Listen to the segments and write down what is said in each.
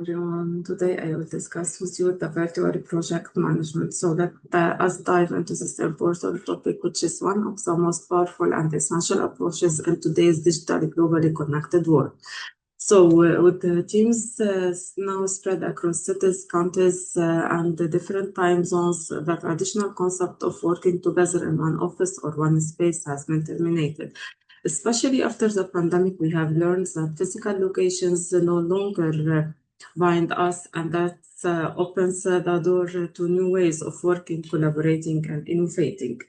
Everyone, today I will discuss with you the virtual project management. So let us dive into this important topic, which is one of the most powerful and essential approaches in today's digital globally connected world. So with the teams now spread across cities, countries, and the different time zones, the traditional concept of working together in one office or one space has been terminated. Especially after the pandemic, we have learned that physical locations no longer bind us, and that opens the door to new ways of working, collaborating, and innovating.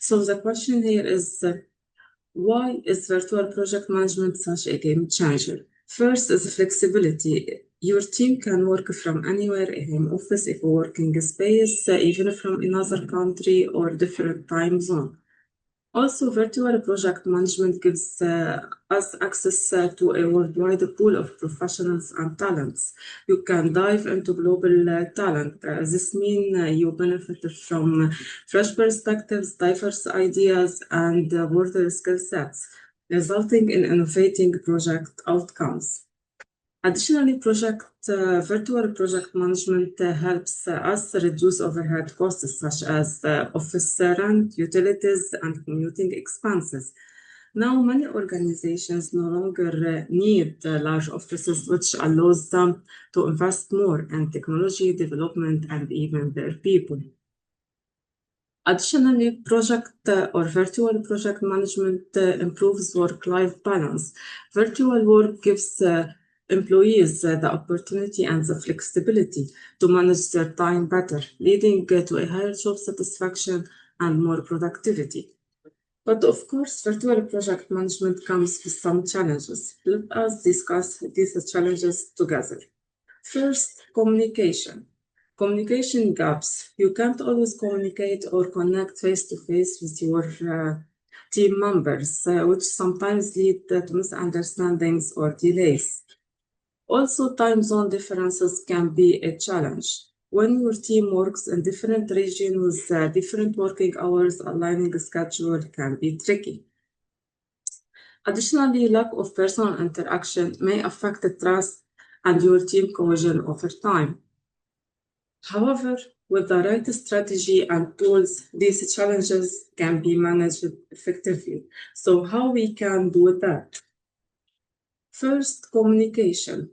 So the question here is, why is virtual project management such a game changer? First is flexibility. Your team can work from anywhere, a home office, a co-working space, even from another country or different time zone. Also, virtual project management gives us access to a worldwide pool of professionals and talents. You can dive into global talent. This means you benefit from fresh perspectives, diverse ideas, and broader skill sets, resulting in innovating project outcomes. Additionally, virtual project management helps us reduce overhead costs such as office rent, utilities, and commuting expenses. Now, many organizations no longer need large offices, which allows them to invest more in technology development and even their people. Additionally, virtual project management improves work-life balance. Virtual work gives employees the opportunity and the flexibility to manage their time better, leading to a higher job satisfaction and more productivity. But of course, virtual project management comes with some challenges. Let us discuss these challenges together. First, communication. Communication gaps. You can't always communicate or connect face-to-face with your team members, which sometimes lead to misunderstandings or delays. Also, time zone differences can be a challenge. When your team works in different regions with different working hours, aligning a schedule can be tricky. Additionally, lack of personal interaction may affect the trust and your team cohesion over time. However, with the right strategy and tools, these challenges can be managed effectively. So how we can do that? First, communication.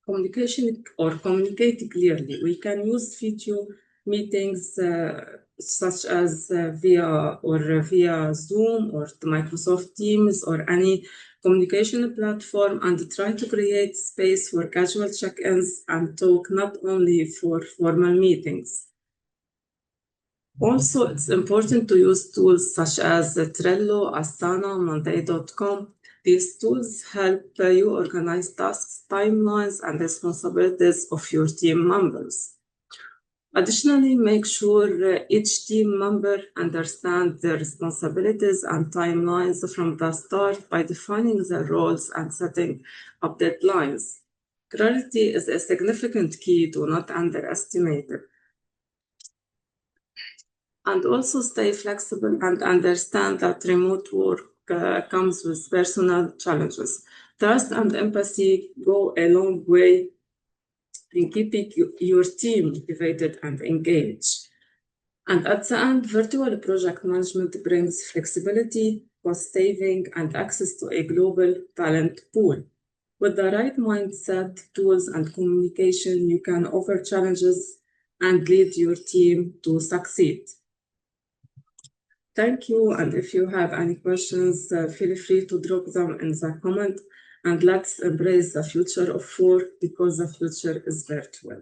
Communication or communicate clearly. We can use video meetings such as via Zoom or Microsoft Teams or any communication platform, and try to create space for casual check-ins and talk, not only for formal meetings. Also, it's important to use tools such as Trello, Asana, Monday.com. These tools help you organize tasks, timelines, and responsibilities of your team members. Additionally, make sure each team member understands their responsibilities and timelines from the start by defining their roles and setting up deadlines. Clarity is a significant key to not underestimate it. And also stay flexible and understand that remote work comes with personal challenges. Trust and empathy go a long way in keeping your team motivated and engaged. And at the end, virtual project management brings flexibility, cost saving, and access to a global talent pool. With the right mindset, tools, and communication, you can overcome challenges and lead your team to succeed. Thank you, and if you have any questions, feel free to drop them in the comment, and let's embrace the future of work because the future is virtual.